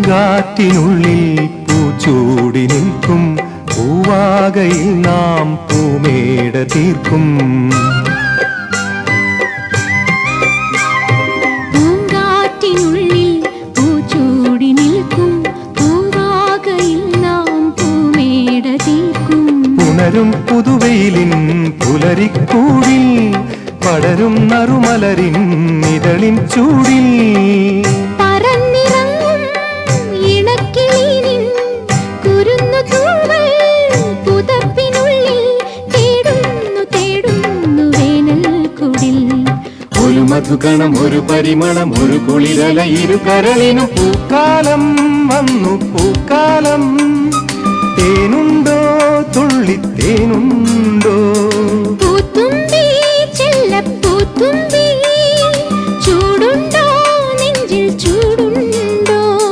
പൂങ്കാറ്റിനുള്ളിൽ പൂച്ചൂടി നിൽക്കും പൂവാകയിൽ നാം പൂമേട തീർക്കും. പൂങ്കാറ്റിനുള്ളിൽ പൂച്ചൂടി നിൽക്കും പൂവാകയിൽ നാം പൂമേട തീർക്കും. പുണരും പുതുവെയിലിൻ പുലരിക്കൂടിൽ പടരും നറുമലരിൻ ഇതളിൻ ചൂടിൽ പറന്നിറങ്ങും ഇണക്കിളിനിൻ കുരുന്നു തൂവൽ പുതപ്പിനുള്ളിൽ തേടുന്നു തേടുന്നു വേനൽക്കുടിൽ. ഒരു മധുകണം ഒരു പരിമളം ഒരു കുളിരല ഇരു കരളിനും പൂക്കാ